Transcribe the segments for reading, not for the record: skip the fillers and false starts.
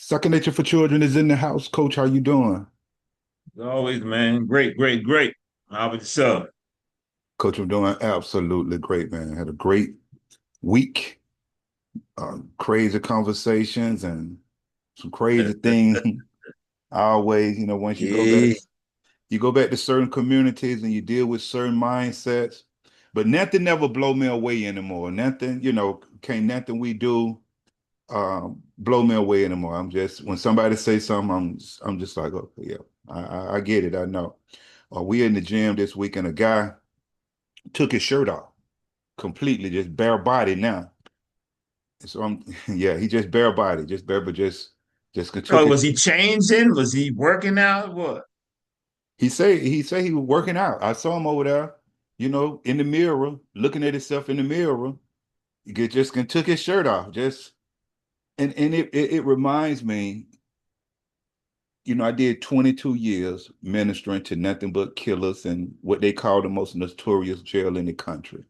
Second Nature for Children is in the house. Coach, how you doing? As always, man. Great, great, great. How about yourself? Coach, I'm doing absolutely great, man. Had a great week, crazy conversations and some crazy things. Always, once Yeah. you go back to certain communities and you deal with certain mindsets. But nothing never blow me away anymore. Nothing, can't nothing we do blow me away anymore. I'm just when somebody say something, I'm just like, okay, yeah, I get it. I know. We in the gym this week and a guy took his shirt off completely, just bare body now. So I'm, yeah, he just bare body, just bare, but just took Oh, it. was he changing? Was he working out? What? He say he was working out. I saw him over there, in the mirror, looking at himself in the mirror. Just took his shirt off, just and it reminds me, I did 22 years ministering to nothing but killers and what they call the most notorious jail in the country.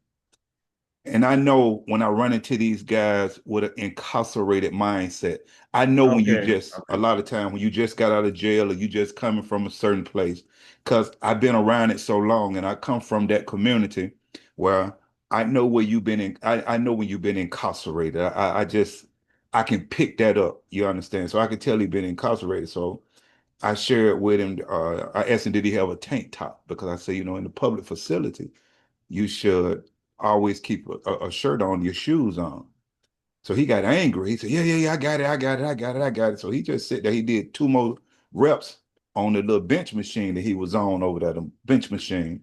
And I know when I run into these guys with an incarcerated mindset, I know when you Okay. just, a Okay. lot of time, when you just got out of jail or you just coming from a certain place, because I've been around it so long and I come from that community where I know where you've been in, I know when you've been incarcerated. I can pick that up, you understand? So I can tell he's been incarcerated. So I shared with him, I asked him, did he have a tank top? Because I say, in the public facility, you should always keep a shirt on, your shoes on. So he got angry. He said, yeah, yeah, yeah, I got it, I got it, I got it, I got it. So he just said that he did two more reps on the little bench machine that he was on over there, the bench machine.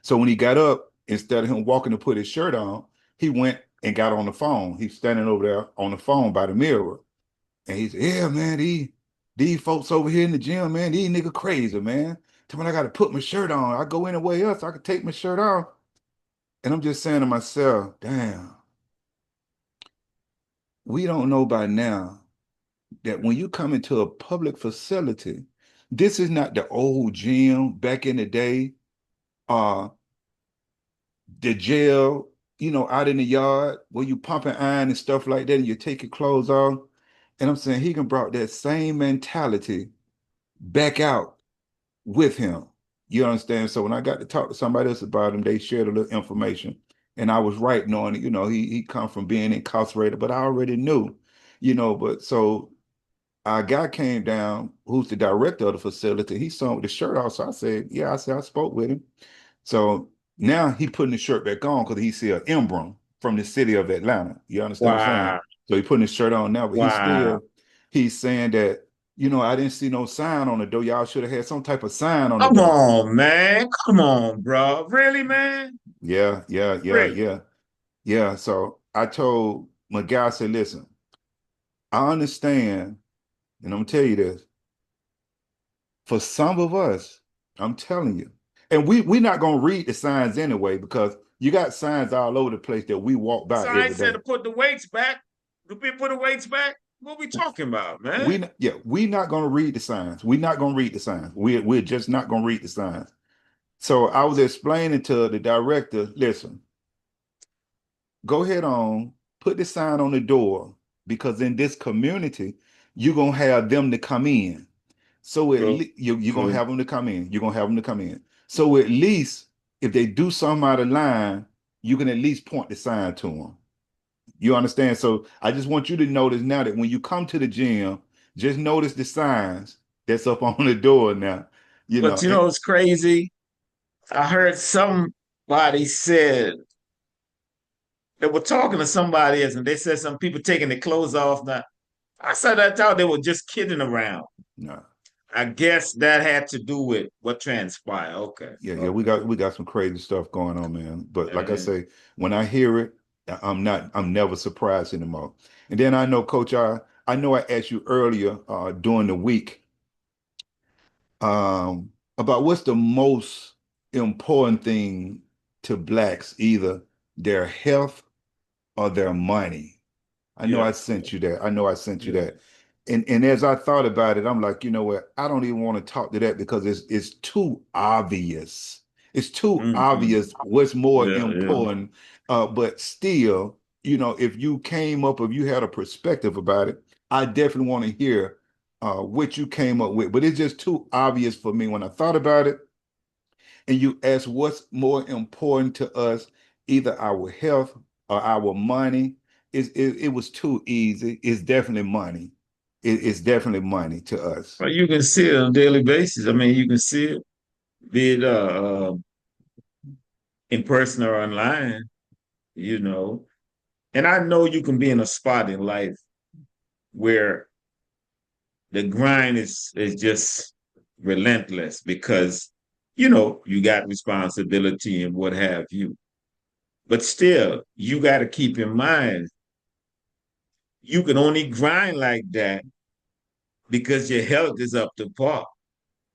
So when he got up, instead of him walking to put his shirt on, he went and got on the phone. He's standing over there on the phone by the mirror. And he said, yeah, man, these folks over here in the gym, man, these nigga crazy, man. Tell me I gotta put my shirt on. I go anywhere else, I could take my shirt off. And I'm just saying to myself, damn, we don't know by now that when you come into a public facility, this is not the old gym back in the day, uh, the jail, out in the yard where you pumping iron and stuff like that, and you take your clothes off. And I'm saying he can brought that same mentality back out with him. You understand? So when I got to talk to somebody else about him, they shared a little information. And I was right knowing, he come from being incarcerated, but I already knew, but so our guy came down, who's the director of the facility. He saw him with the shirt off. So I said, yeah, I said, I spoke with him. So now he putting the shirt back on because he see an emblem from the city of Atlanta. You understand what I'm saying? Wow. So he putting his shirt on now, but Wow. he's saying that, I didn't see no sign on the door. Y'all should have had some type of sign on the Come door. on, man. Come on, bro. Really, man? Yeah, yeah, yeah, Really? yeah, yeah. So I told my guy, I said, listen, I understand, and I'm gonna tell you this, for some of us, I'm telling you, and we're not gonna read the signs anyway, because you got signs all over the place that we walk by every Science said day. to put the weights back. Do people put the weights back? What we talking about, man? We not gonna read the signs. We're not gonna read the signs. We're just not gonna read the signs. So I was explaining to the director, listen, go ahead on, put the sign on the door, because in this community, you're gonna have them to come in. So True. you're gonna True. have them to come in. You're gonna have them to come in. So at least if they do something out of line, you can at least point the sign to them. You understand? So I just want you to notice now that when you come to the gym, just notice the signs that's up on the door now. You But know, you know and what's crazy? I heard somebody said they were talking to somebody else, and they said some people taking their clothes off. Now, I said I thought they were just kidding around. no, I guess that had to do with what transpired. Okay, yeah, yeah, we okay. got we got some crazy stuff going on, man. But like I And say, when I hear it, I'm never surprised anymore. And then I know, Coach, I know I asked you earlier during the week about what's the most important thing to blacks, either their health or their money. I know yeah, I sent you that. I know I sent you yeah. that. And as I thought about it, I'm like, you know what? I don't even want to talk to that because it's too obvious. It's too Hmm. obvious what's more Yeah, yeah. important. But still, if you came up, if you had a perspective about it, I definitely want to hear what you came up with. But it's just too obvious for me when I thought about it. And you ask what's more important to us, either our health or our money. It was too easy. It's definitely money. It's definitely money to us. Well, you can see it on a daily basis. I mean, you can see it, be it in person or online, you know. And I know you can be in a spot in life where the grind is just relentless because you got responsibility and what have you. But still, you got to keep in mind you can only grind like that because your health is up to par.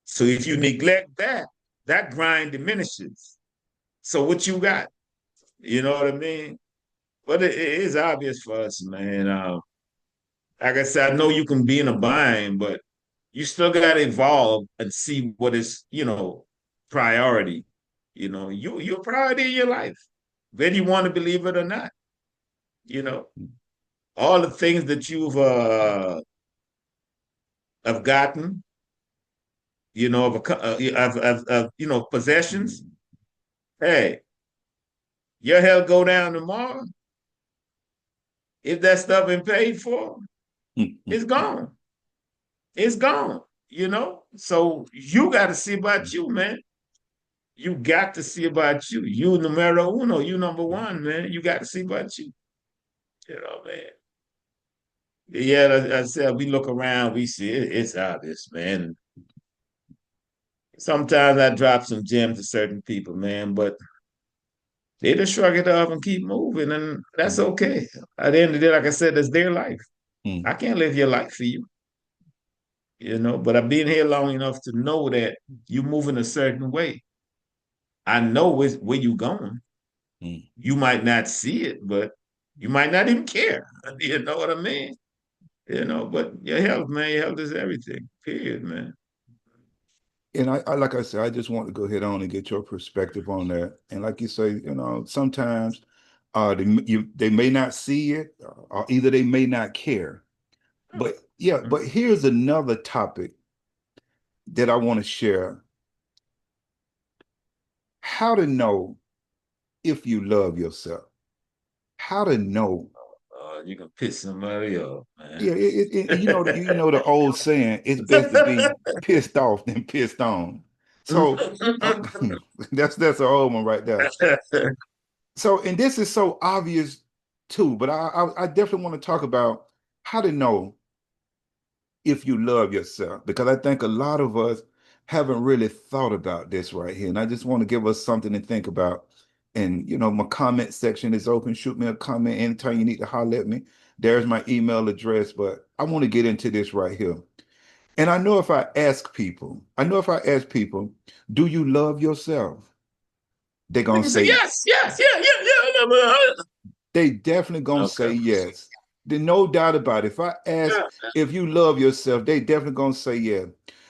So if you neglect that, that grind diminishes. So what you got? You know what I mean? But it is obvious for us, man. Like I said, I know you can be in a bind, but you still got to evolve and see what is, priority. You're a priority in your life, whether you want to believe it or not. You know, all the things that you've have gotten, of possessions. Hey, your health go down tomorrow. If that stuff been paid for, it's gone. It's gone. So you got to see about you, man. You got to see about you. You numero uno. You number one, man. You got to see about you. Man. Yeah, I said we look around, we see it's obvious, man. Sometimes I drop some gems to certain people, man, but they just shrug it off and keep moving, and that's okay. At the end of the day, like I said, it's their life. I can't live your life for you, but I've been here long enough to know that you move in a certain way. I know where you going. You might not see it, but you might not even care. You know what I mean? But your health, man, your health is everything. Period, man. And I like I said, I just want to go ahead on and get your perspective on that. And like you say, sometimes they may not see it, or either they may not care. But yeah, but here's another topic that I want to share. How to know if you love yourself. How to know. You can piss somebody off, man. Yeah, you know the old saying, it's best to be pissed off than pissed on. So that's an old one right there. So, and this is so obvious too, but I definitely want to talk about how to know if you love yourself, because I think a lot of us haven't really thought about this right here. And I just want to give us something to think about. And, my comment section is open. Shoot me a comment anytime you need to holler at me. There's my email address, but I want to get into this right here. And I know if I ask people, do you love yourself? They're They going to can say say, yes, yes, yeah, yeah, yeah. they definitely gonna say Okay. yes. There's no doubt about it. If I ask Yeah. if you love yourself, they definitely gonna say yeah.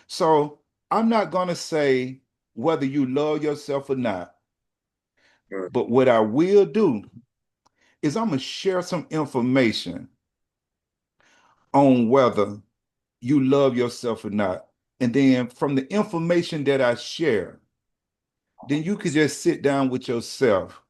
So I'm not gonna say whether you love yourself or not, but what I will do is I'm gonna share some information on whether you love yourself or not. And then from the information that I share, then you could just sit down with yourself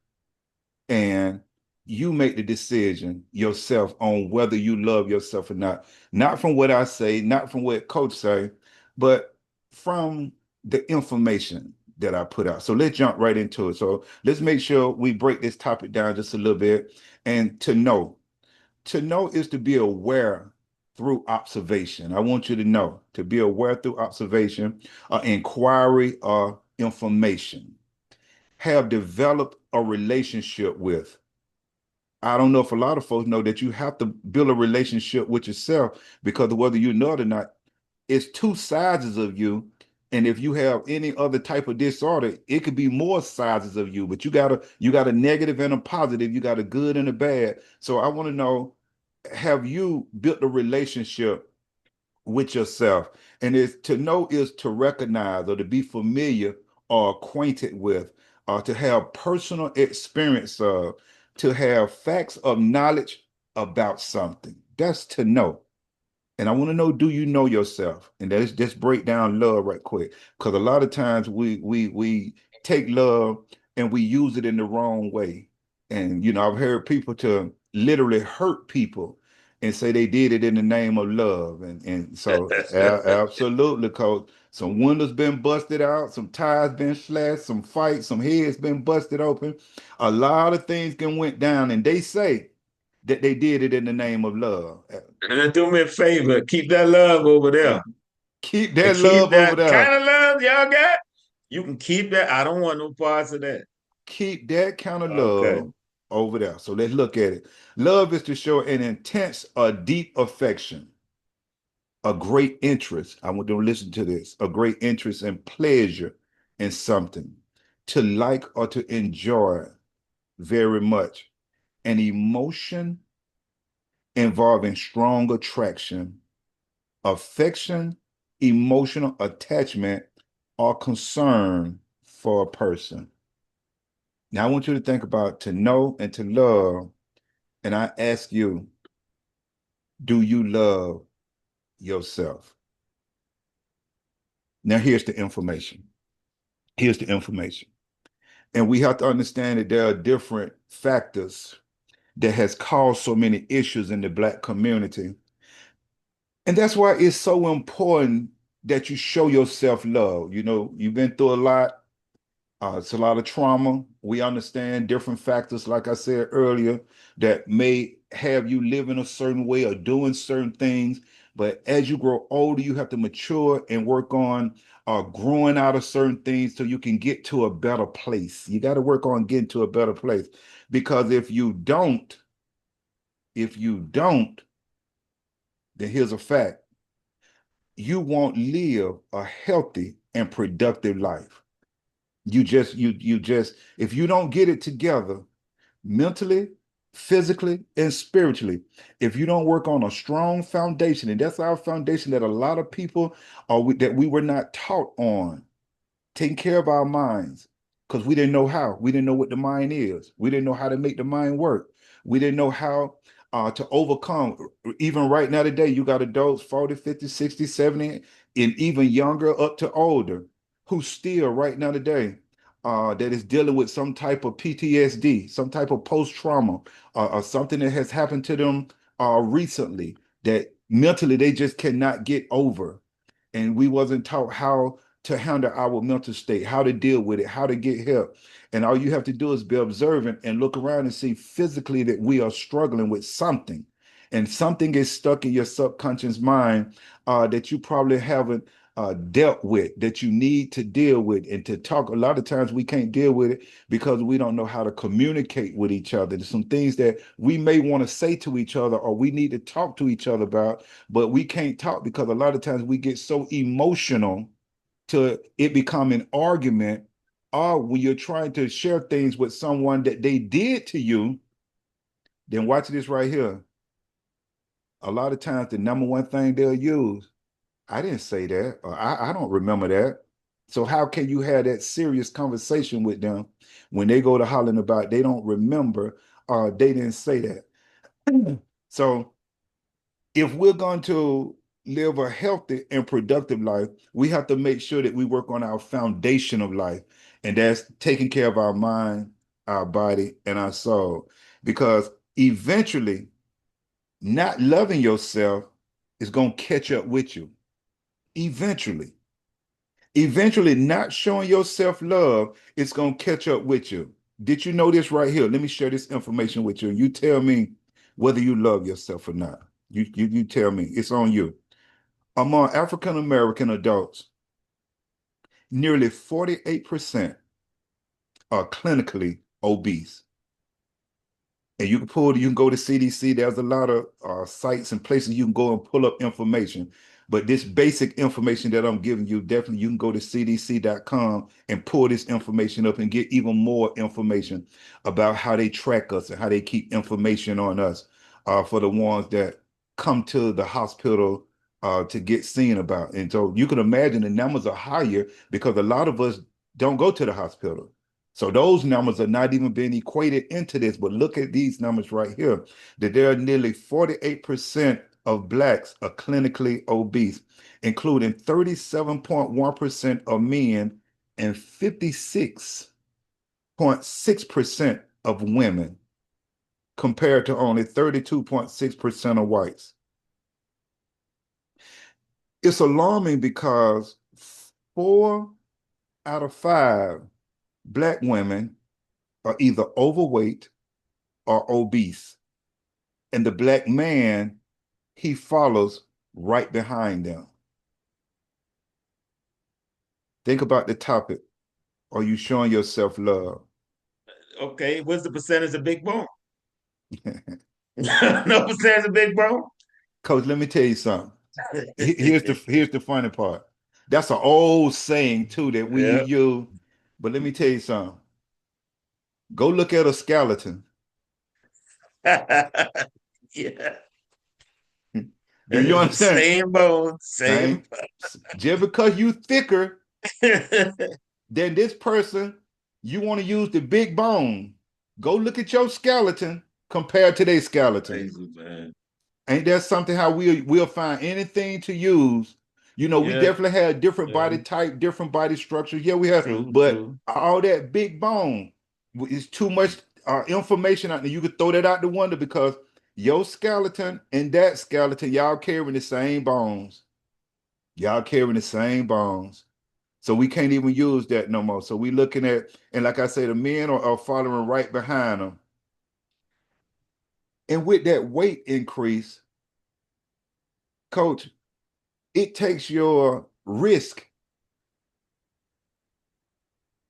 and you make the decision yourself on whether you love yourself or not. Not from what I say, not from what coach say, but from the information that I put out. So let's jump right into it. So let's make sure we break this topic down just a little bit. And to know is to be aware through observation. I want you to be aware through observation, inquiry, or information. Have developed a relationship with. I don't know if a lot of folks know that you have to build a relationship with yourself, because whether you know it or not, it's two sizes of you. And if you have any other type of disorder, it could be more sizes of you, but you got a negative and a positive, you got a good and a bad. So I want to know, have you built a relationship with yourself? And is to know is to recognize or to be familiar or acquainted with, or to have personal experience of, to have facts of knowledge about something. That's to know. And I want to know, do you know yourself? And let's just break down love right quick. Because a lot of times we take love and we use it in the wrong way. And I've heard people to literally hurt people and say they did it in the name of love. And so absolutely, coach. Some windows been busted out, some tires been slashed, some fights, some heads been busted open. A lot of things can went down, and they say that they did it in the name of love. And then do me a favor, keep that love over there. Keep And that keep love over that there. kind of love y'all got. You can keep that. I don't want no parts of that. Keep that kind of Okay. love over there. So let's look at it. Love is to show an intense or deep affection, a great interest. I want them to listen to this, a great interest and pleasure in something, to like or to enjoy very much, an emotion involving strong attraction, affection, emotional attachment, or concern for a person. Now, I want you to think about to know and to love. And I ask you, do you love yourself? Now, here's the information. Here's the information. And we have to understand that there are different factors that has caused so many issues in the Black community. And that's why it's so important that you show yourself love. You've been through a lot. It's a lot of trauma. We understand different factors, like I said earlier, that may have you living a certain way or doing certain things. But as you grow older, you have to mature and work on growing out of certain things so you can get to a better place. You got to work on getting to a better place. Because if you don't, then here's a fact. You won't live a healthy and productive life. You just if you don't get it together mentally, physically, and spiritually, if you don't work on a strong foundation, and that's our foundation that a lot of people that we were not taught on, taking care of our minds, because we didn't know how. We didn't know what the mind is. We didn't know how to make the mind work. We didn't know how to overcome. Even right now today, you got adults 40, 50, 60, 70, and even younger up to older who still right now today that is dealing with some type of PTSD, some type of post-trauma, or something that has happened to them recently that mentally they just cannot get over. And we wasn't taught how to handle our mental state, how to deal with it, how to get help. And all you have to do is be observant and look around and see physically that we are struggling with something. And something is stuck in your subconscious mind that you probably haven't dealt with, that you need to deal with and to talk. A lot of times we can't deal with it because we don't know how to communicate with each other. There's some things that we may want to say to each other or we need to talk to each other about, but we can't talk because a lot of times we get so emotional to it become an argument, or when you're trying to share things with someone that they did to you, then watch this right here. A lot of times the number one thing they'll use, I didn't say that, or I don't remember that. So how can you have that serious conversation with them when they go to hollering about they don't remember or they didn't say that? So if we're going to live a healthy and productive life, we have to make sure that we work on our foundation of life, and that's taking care of our mind, our body, and our soul. Because eventually, not loving yourself is going to catch up with you. Eventually, not showing yourself love is going to catch up with you. Did you know this right here? Let me share this information with you. You tell me whether you love yourself or not. You tell me. It's on you. Among African American adults, nearly 48% are clinically obese. And you can go to CDC. There's a lot of sites and places you can go and pull up information. But this basic information that I'm giving you, definitely you can go to CDC.com and pull this information up and get even more information about how they track us and how they keep information on us for the ones that come to the hospital to get seen about. And so you can imagine the numbers are higher because a lot of us don't go to the hospital. So those numbers are not even being equated into this, but look at these numbers right here, that there are nearly 48% of blacks are clinically obese, including 37.1% of men and 56.6% of women, compared to only 32.6% of whites. It's alarming because 4 out of 5 Black women are either overweight or obese, and the Black man, he follows right behind them. Think about the topic. Are you showing yourself love? Okay, what's the percentage of big bone? No percentage of big bone. Coach, let me tell you something. Here's the funny part. That's an old saying too that we Yeah. use. But let me tell you something. Go look at a skeleton. Yeah. Do you understand? Same bone, same. Same. Just because you thicker than this person, you want to use the big bone. Go look at your skeleton compared to their skeleton. Crazy, man. Ain't that something how we'll find anything to use? We Yeah, definitely have different yeah. body type, different body structure. Yeah, we have, True, but true. all that big bone is too much information out there. You could throw that out the window because your skeleton and that skeleton, y'all carrying the same bones. Y'all carrying the same bones. So we can't even use that no more. So we looking at, and like I say, the men are following right behind them. And with that weight increase, coach, it takes your risk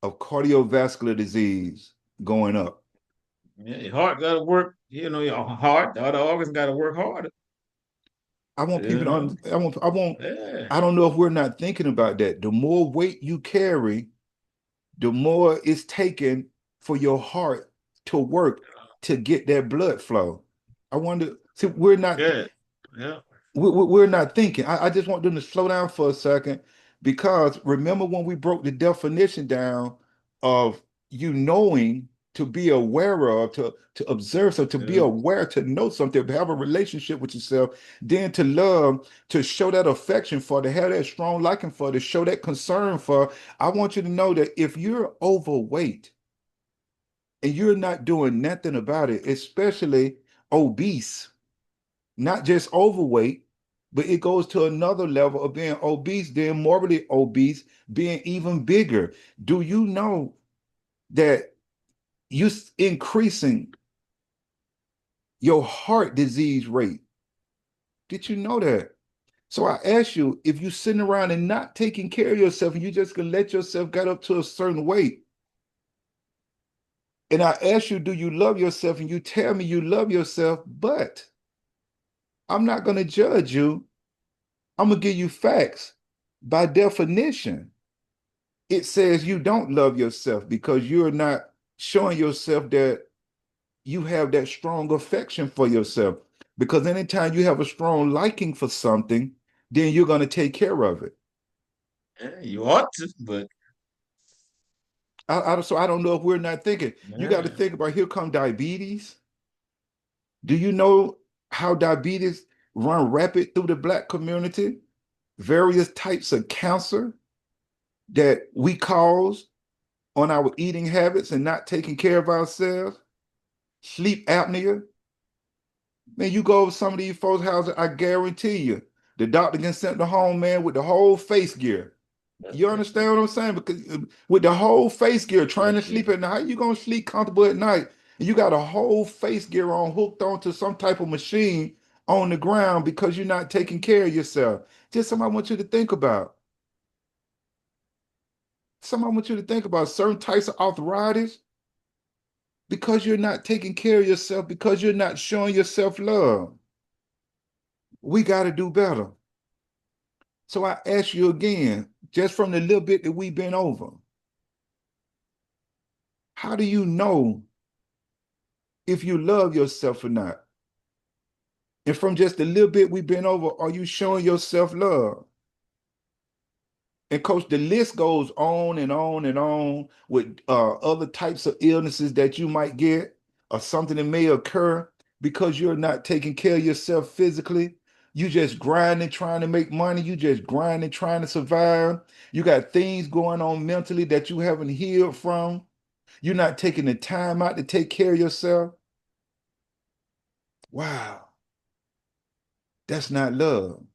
of cardiovascular disease going up. Yeah, your heart got to work. Your heart, the other organs got to work harder. I want people to Yeah, I don't know if we're not thinking about that. The more weight you carry, the more it's taken for your heart to work to get that blood flow. I wonder, see, yeah, yeah. we're not thinking. I just want them to slow down for a second because remember when we broke the definition down of you knowing to be aware of, to observe, so to be Yeah. aware, to know something, to have a relationship with yourself, then to love, to show that affection for, to have that strong liking for, to show that concern for. I want you to know that if you're overweight and you're not doing nothing about it, especially obese, not just overweight, but it goes to another level of being obese, then morbidly obese, being even bigger. Do you know that you increasing your heart disease rate? Did you know that? So I ask you, if you're sitting around and not taking care of yourself and you just gonna let yourself get up to a certain weight, and I ask you, do you love yourself? And you tell me you love yourself, but I'm not gonna judge you. I'm gonna give you facts. By definition, it says you don't love yourself because you're not showing yourself that you have that strong affection for yourself. Because anytime you have a strong liking for something, then you're going to take care of it. Yeah, you ought to, but So I don't know if we're not thinking. You got to yeah, think about here come diabetes. Do you know how diabetes run rapid through the Black community? Various types of cancer that we cause on our eating habits and not taking care of ourselves, sleep apnea. Man, you go over some of these folks' houses, I guarantee you, the doctor can send the home man with the whole face gear. You understand what I'm saying? Because with the whole face gear, trying to yeah. sleep at night, how you gonna sleep comfortable at night? And you got a whole face gear on hooked onto some type of machine on the ground because you're not taking care of yourself. Just something I want you to think about. Something I want you to think about certain types of arthritis because you're not taking care of yourself, because you're not showing yourself love. We got to do better. So I ask you again, just from the little bit that we've been over, how do you know if you love yourself or not? And from just the little bit we've been over, are you showing yourself love? And coach, the list goes on and on and on with other types of illnesses that you might get or something that may occur because you're not taking care of yourself physically. You just grinding, trying to make money. You just grinding, trying to survive. You got things going on mentally that you haven't healed from. You're not taking the time out to take care of yourself. Wow, that's not love.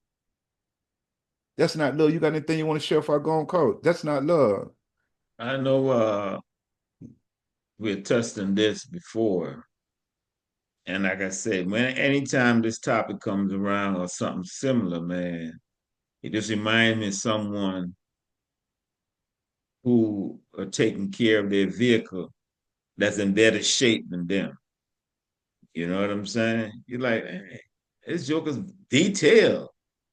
That's not love. You got anything you want to share before I go on coach? That's not love. I know we had touched on this before. And like I said, when anytime this topic comes around or something similar, man, it just reminds me of someone who are taking care of their vehicle that's in better shape than them. You know what I'm saying? You're like, hey, this Joker's detailed.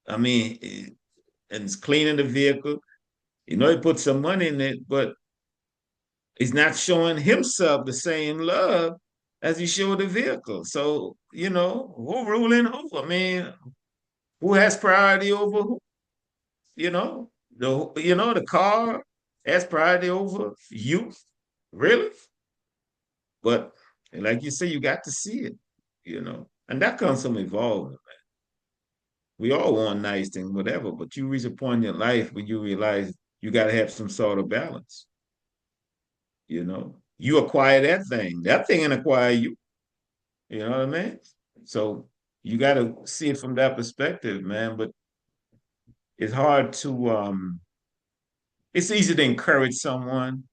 I mean, and it's cleaning the vehicle. You know, he put some money in it, but he's not showing himself the same love as he showed the vehicle. So, you know, who ruling who? I mean, who has priority over who? You know, the car has priority over you. Really? But like you say, you got to see it, and that comes from evolving. We all want nice things, whatever, but you reach a point in your life when you realize you got to have some sort of balance. You acquire that thing and acquire you. You know what I mean? So you got to see it from that perspective, man. But it's hard to. It's easy to encourage someone,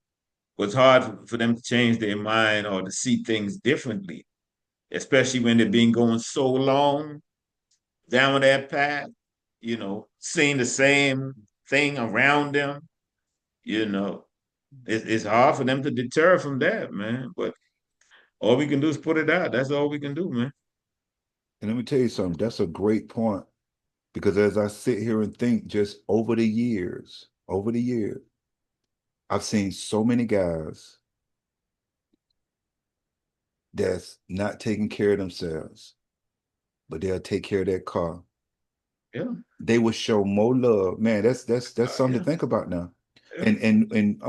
but it's hard for them to change their mind or to see things differently, especially when they've been going so long down that path, seeing the same thing around them, you know. It's hard for them to deter from that, man. But all we can do is put it out. That's all we can do, man. And let me tell you something, that's a great point because as I sit here and think just over the years, I've seen so many guys that's not taking care of themselves, but they'll take care of their car. Yeah. They will show more love. Man, that's something Yeah. to think about now. Yeah. And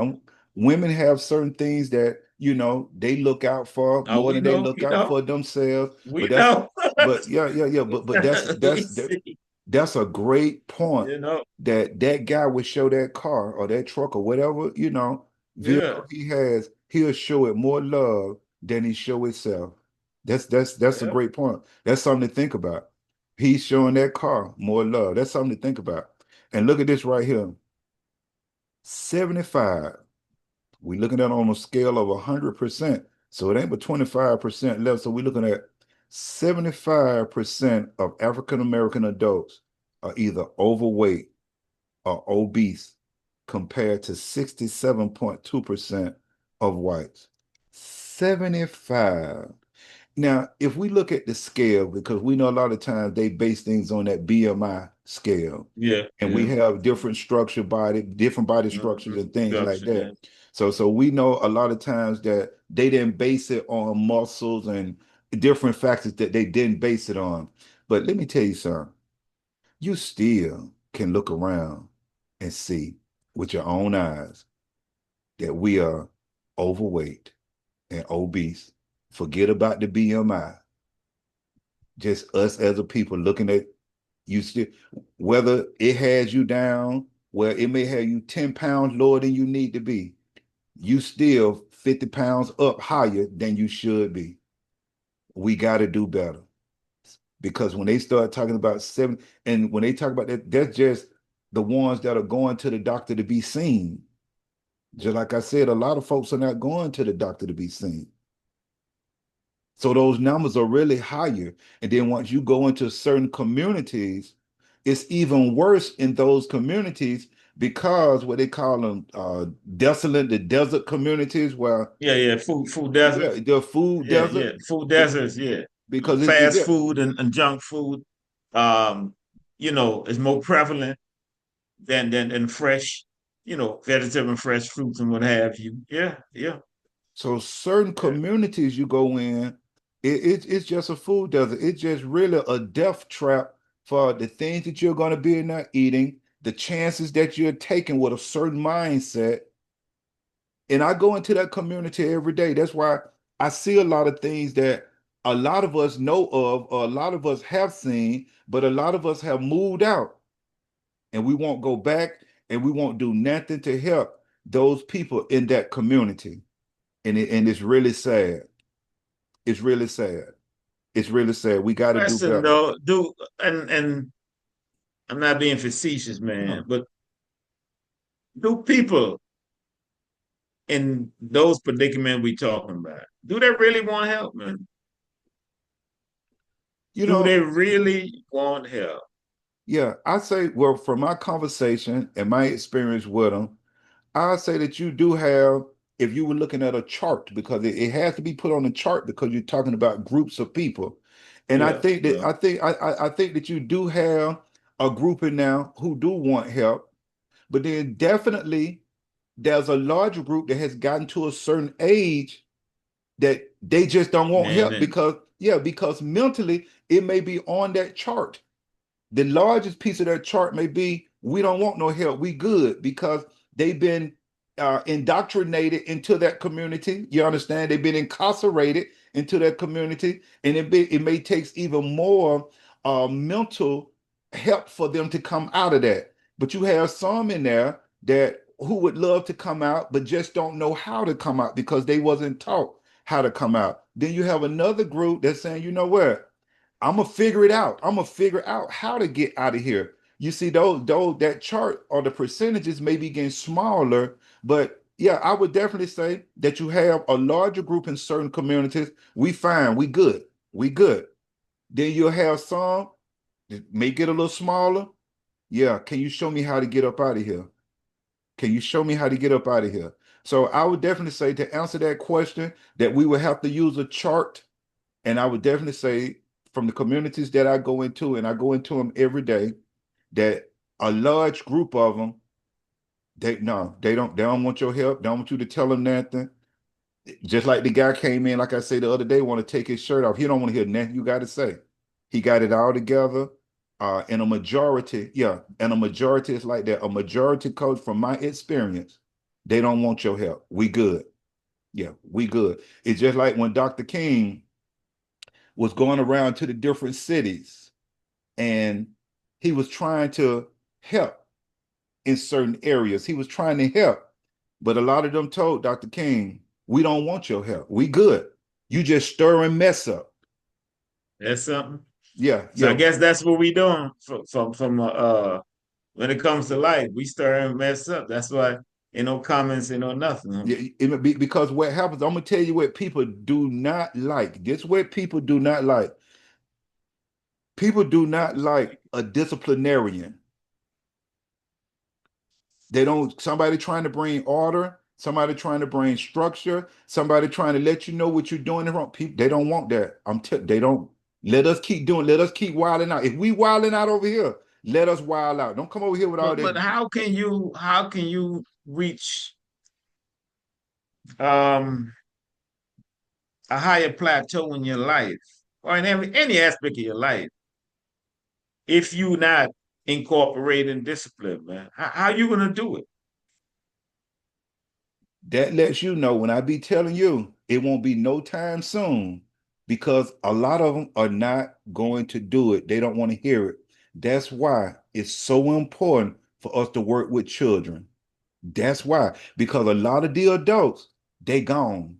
women have certain things that they look out for Oh, more we than they know. look out for themselves. We know. But yeah. But We see. that's a great point You know. that guy would show that car or that truck or whatever, Yeah. vehicle he has, he'll show it more love than he show itself. That's a Yeah. great point. That's something to think about. He's showing that car more love. That's something to think about. And look at this right here. 75. We're looking at on a scale of 100%. So it ain't but 25% left. So we're looking at 75% of African American adults are either overweight or obese compared to 67.2% of whites. 75. Now, if we look at the scale, because we know a lot of times they base things on that BMI scale, Yeah. and we Yeah. have different body structures and things like Structure. Yeah. that. So we know a lot of times that they didn't base it on muscles and different factors that they didn't base it on. But let me tell you something. You still can look around and see with your own eyes that we are overweight and obese. Forget about the BMI. Just us as a people looking at you still, whether it has you down, where it may have you 10 pounds lower than you need to be, you still 50 pounds up higher than you should be. We got to do better because when they start talking about seven, and when they talk about that, that's just the ones that are going to the doctor to be seen. Just like I said, a lot of folks are not going to the doctor to be seen. So those numbers are really higher. And then once you go into certain communities, it's even worse in those communities because what they call them desolate, the desert communities where Yeah. Yeah. Food yeah, deserts. the food Yeah. desert Yeah. Food deserts. Yeah. because Fast yeah. food and junk food, um, is more prevalent than fresh, vegetable and fresh fruits and what have you. Yeah. Yeah. So certain Yeah. communities you go in, it's just a food desert. It's just really a death trap for the things that you're going to be in there eating, the chances that you're taking with a certain mindset. And I go into that community every day. That's why I see a lot of things that a lot of us know of, or a lot of us have seen, but a lot of us have moved out and we won't go back and we won't do nothing to help those people in that community. And it's really sad. It's really sad. It's really sad. We got to do Question better. though, do and I'm not being facetious, man, No. but do people in those predicaments we talking about, do they really want help, man? You Do they know, really want help? yeah, I say, well, from my conversation and my experience with them, I say that you do have, if you were looking at a chart, because it has to be put on a chart because you're talking about groups of people. And I Yeah, think that yeah. I think that you do have a group in now who do want help, but then definitely there's a larger group that has gotten to a certain age that they just don't want Man, help man. because, yeah, because mentally it may be on that chart. The largest piece of that chart may be we don't want no help, we good, because they've been indoctrinated into that community. You understand? They've been incarcerated into that community, and it may take even more mental help for them to come out of that. But you have some in there that who would love to come out, but just don't know how to come out because they wasn't taught how to come out. Then you have another group that's saying, you know what? I'm gonna figure it out. I'm gonna figure out how to get out of here. You see, though that chart or the percentages may be getting smaller, but yeah, I would definitely say that you have a larger group in certain communities. We fine, we good, we good. Then you'll have some that may get a little smaller. Yeah, can you show me how to get up out of here? Can you show me how to get up out of here? So I would definitely say to answer that question that we would have to use a chart, and I would definitely say from the communities that I go into, and I go into them every day, that a large group of them, they no, they don't want your help. They don't want you to tell them nothing. Just like the guy came in, like I said the other day, want to take his shirt off. He don't want to hear nothing you got to say. He got it all together. And a majority, yeah, and a majority is like that. A majority, coach, from my experience, they don't want your help. We good. Yeah, we good. It's just like when Dr. King was going around to the different cities and he was trying to help in certain areas. He was trying to help, but a lot of them told Dr. King, we don't want your help. We good. You just stir and mess up. That's something. Yeah, So I yeah. guess that's what we doing from when it comes to life. We start and mess up. That's why no comments, nothing. Huh? Yeah, because what happens, I'm gonna tell you what people do not like. This what people do not like. People do not like a disciplinarian. They don't, somebody trying to bring order, somebody trying to bring structure, somebody trying to let you know what you're doing wrong. People, they don't want that. They don't let us keep doing, let us keep wilding out. If we wilding out over here, let us wild out. Don't come over here with all But that. how can you reach um a higher plateau in your life or in any aspect of your life if you not incorporating discipline, man? How you gonna do it? That lets you know when I be telling you it won't be no time soon because a lot of them are not going to do it. They don't want to hear it. That's why it's so important for us to work with children. That's why, because a lot of the adults, they gone.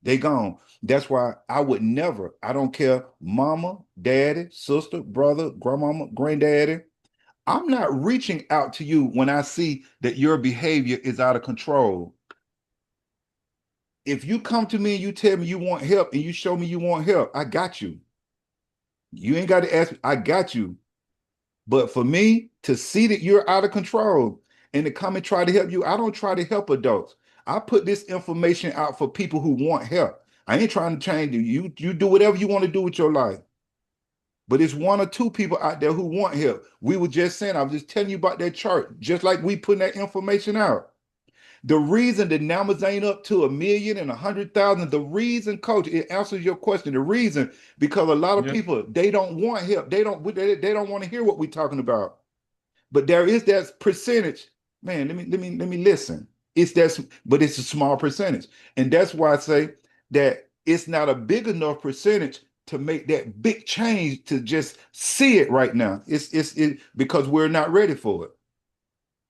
They gone. That's why I would never, I don't care, mama, daddy, sister, brother, grandmama, granddaddy. I'm not reaching out to you when I see that your behavior is out of control. If you come to me and you tell me you want help and you show me you want help, I got you. You ain't got to ask me, I got you. But for me to see that you're out of control and to come and try to help you, I don't try to help adults. I put this information out for people who want help. I ain't trying to change you. You do whatever you want to do with your life. But it's one or two people out there who want help. We were just saying, I was just telling you about that chart, just like we putting that information out. The reason the numbers ain't up to 1 million and 100,000, the reason, coach, it answers your question. The reason, because a lot of Yeah. people, they don't want help. They don't want to hear what we're talking about. But there is that percentage. Man, let me listen. It's that, but it's a small percentage. And that's why I say that it's not a big enough percentage to make that big change to just see it right now. It's because we're not ready for it.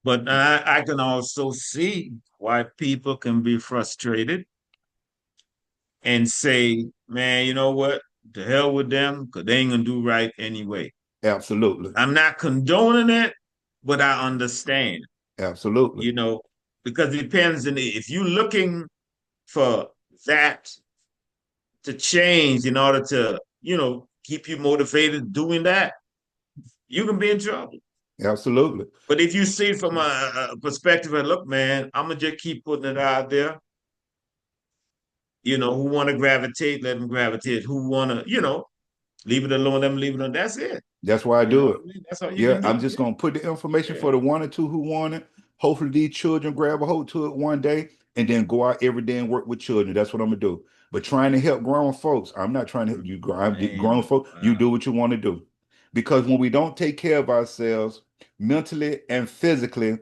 But I can also see why people can be frustrated and say, man, you know what? To hell with them, because they ain't gonna do right anyway. Absolutely. I'm not condoning it, but I understand, Absolutely. you know, because it depends on if you're looking for that to change in order to, keep you motivated doing that, you can be in trouble. Absolutely. But if you see it from a perspective of, look, man, I'm gonna just keep putting it out there. Who want to gravitate, let them gravitate. Who want to, leave it alone, let them leave it alone. That's it. That's why I You know do what it. I mean? That's all you Yeah, can I'm do. just gonna put the information Yeah. for the one or two who want it. Hopefully these children grab a hold to it one day and then go out every day and work with children. That's what I'm gonna do. But trying to help grown folks, I'm not trying to help you. I'm grown Man, folks. You wow. do what you want to do. Because when we don't take care of ourselves mentally and physically,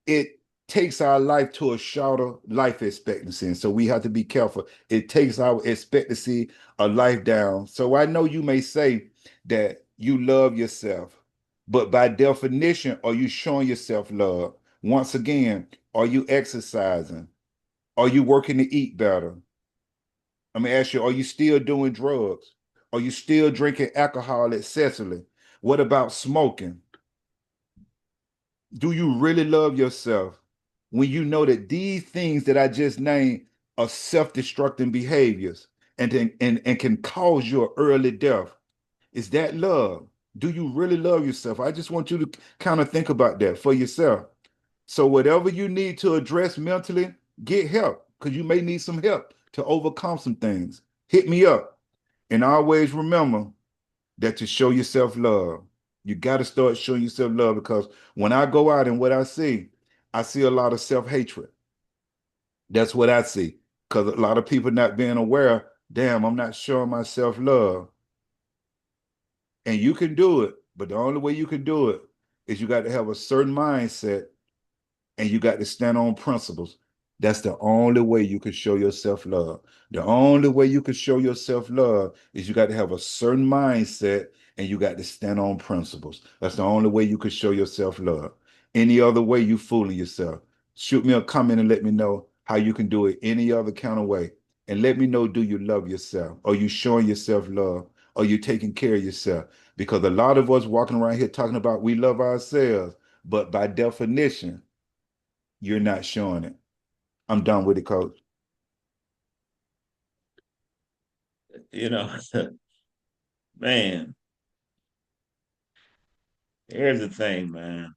it takes our life to a shorter life expectancy. And so we have to be careful. It takes our expectancy of life down. So I know you may say that you love yourself, but by definition, are you showing yourself love? Once again, are you exercising? Are you working to eat better? Let me ask you, are you still doing drugs? Are you still drinking alcohol excessively? What about smoking? Do you really love yourself when you know that these things that I just named are self-destructing behaviors and can cause you an early death? Is that love? Do you really love yourself? I just want you to kind of think about that for yourself. So whatever you need to address mentally, get help because you may need some help to overcome some things. Hit me up. And always remember that to show yourself love, you got to start showing yourself love because when I go out and what I see a lot of self-hatred. That's what I see. Because a lot of people not being aware, damn, I'm not showing myself love. And you can do it, but the only way you can do it is you got to have a certain mindset and you got to stand on principles. That's the only way you can show yourself love. The only way you can show yourself love is you got to have a certain mindset and you got to stand on principles. That's the only way you can show yourself love. Any other way, you fooling yourself. Shoot me a comment and let me know how you can do it any other kind of way. And let me know, do you love yourself? Are you showing yourself love? Are you taking care of yourself? Because a lot of us walking around here talking about we love ourselves, but by definition, you're not showing it. I'm done with it, coach. You know, man, here's the thing, man.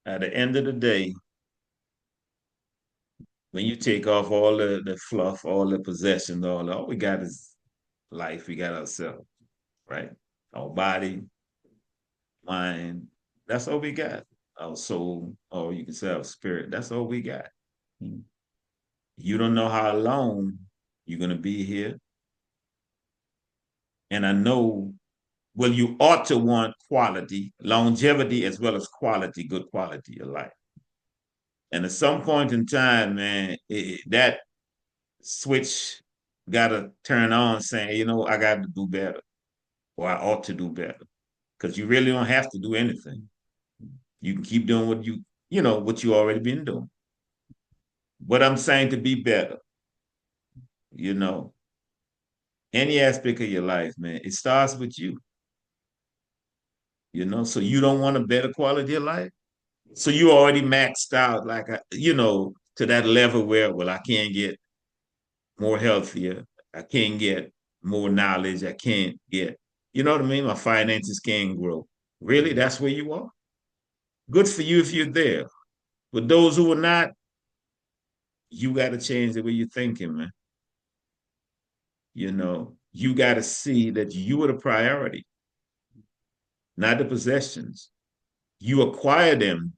At the end of the day, when you take off all the fluff, all the possessions, all we got is life. We got ourselves, right? Our body, mind. That's all we got. Our soul, or you can say our spirit. That's all we got. You don't know how long you're gonna be here. And I know, well, you ought to want quality, longevity, as well as quality, good quality of life. And at some point in time, man, that switch got to turn on saying, I got to do better or I ought to do better. Because you really don't have to do anything. You can keep doing what you already been doing. But I'm saying to be better, you know, any aspect of your life, man, it starts with so you don't want a better quality of life. So you already maxed out, like, to that level where, well, I can't get more healthier. I can't get more knowledge. I can't get, you know what I mean? My finances can't grow. Really? That's where you are? Good for you if you're there. But those who are not, you got to change the way you're thinking, man. You got to see that you are the priority, not the possessions. You acquire them.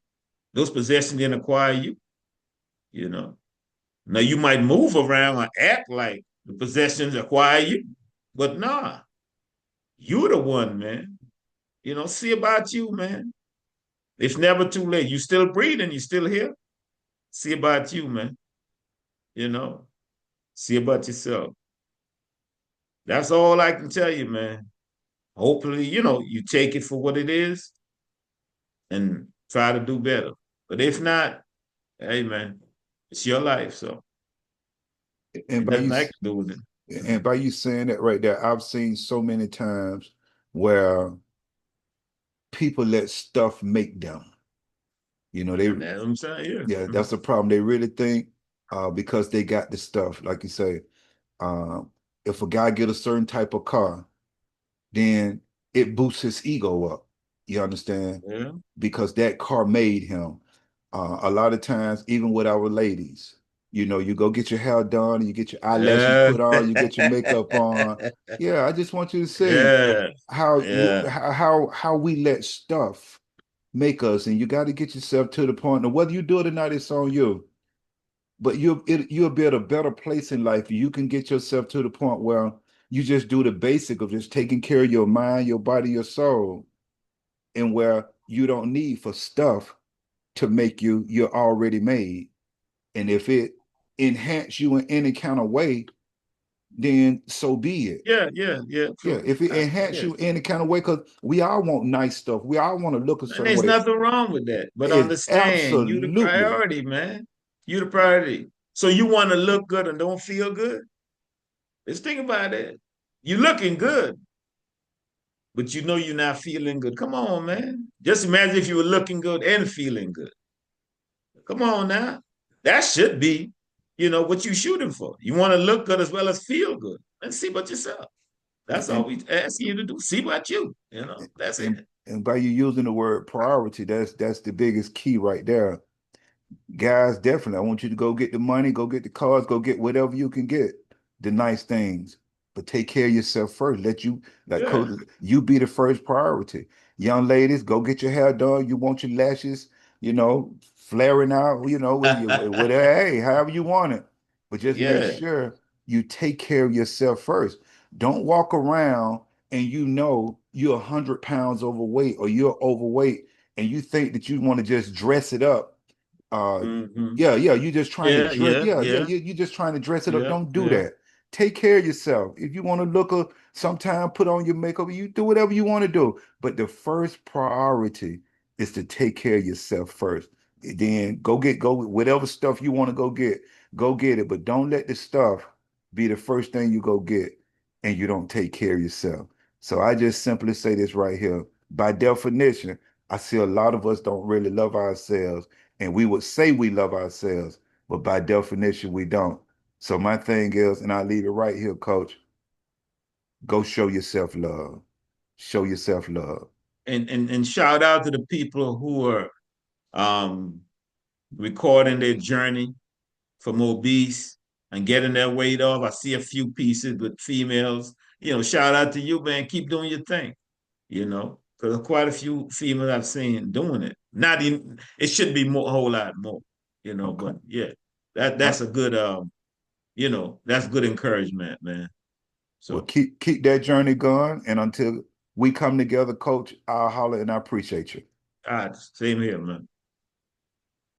Those possessions didn't acquire you, you know. Now you might move around and act like the possessions acquire you, but nah, you're the one, man. See about you, man. It's never too late. You still breathing, you still here. See about you, man. You know. See about yourself. That's all I can tell you, man. Hopefully, you take it for what it is and try to do better. But if not, hey, man, it's your life, so And ain't by you nothing I can do with it. and by you saying that right there, I've seen so many times where people let stuff make them. You know, they And that's what I'm saying. yeah, Yeah. that's the problem. They really think because they got the stuff, like you say, uh, if a guy get a certain type of car, then it boosts his ego up. You understand? Yeah. Because that car made him. A lot of times, even with our ladies, you go get your hair done, you get your eyelashes Yeah. put on, you get your makeup on. Yeah, I just want you to say Yeah. how you Yeah. how we let stuff make us, and you got to get yourself to the point. And whether you do it or not, it's on you. But you'll be at a better place in life. You can get yourself to the point where you just do the basic of just taking care of your mind, your body, your soul, and where you don't need for stuff to make you're already made. And if it enhance you in any kind of way, then so be it. Yeah. Yeah. Yeah. Yeah, True. if it enhance Yeah. you any kind of way, because we all want nice stuff. We all want to look a And certain there's way. nothing wrong with that. But It's understand, you the absolutely. priority, man. You the priority. So you want to look good and don't feel good? Just think about it. You looking good, but you know you're not feeling good. Come on, man. Just imagine if you were looking good and feeling good. Come on now. That should be, what you shooting for. You want to look good as well as feel good. And see about yourself. That's all And we asking you to do. See about you. That's and it. and by you using the word priority, that's the biggest key right there. Guys, definitely, I want you to go get the money, go get the cars, go get whatever you can get, the nice things. But take care of yourself first. Let you, like Yeah. coach, you be the first priority. Young ladies, go get your hair done. You want your lashes, flaring out, whatever, hey, however you want it. But just make Yeah. sure you take care of yourself first. Don't walk around and you're 100 pounds overweight or you're overweight and you think that you want to just dress it up. uh Hmm. yeah, you just trying to Yeah, dress. yeah, Yeah, yeah, you just trying to dress it up. yeah, Don't do yeah. that. Take care of yourself. If you want to look sometime put on your makeup, you do whatever you want to do. But the first priority is to take care of yourself first. Then go whatever stuff you want to go get it. But don't let the stuff be the first thing you go get and you don't take care of yourself. So I just simply say this right here. By definition, I see a lot of us don't really love ourselves, and we would say we love ourselves, but by definition, we don't. So my thing is, and I leave it right here, coach, go show yourself love. Show yourself love. And shout out to the people who are um recording their journey from obese and getting their weight off. I see a few pieces with females. Shout out to you, man. Keep doing your thing. Because quite a few females I've seen doing it. Not even it should be more, a whole lot more. Okay. But yeah, that's a good that's good encouragement, man. Well, So, keep that journey going. And until we come together, coach, I'll holler and I appreciate you. all right, same here, man.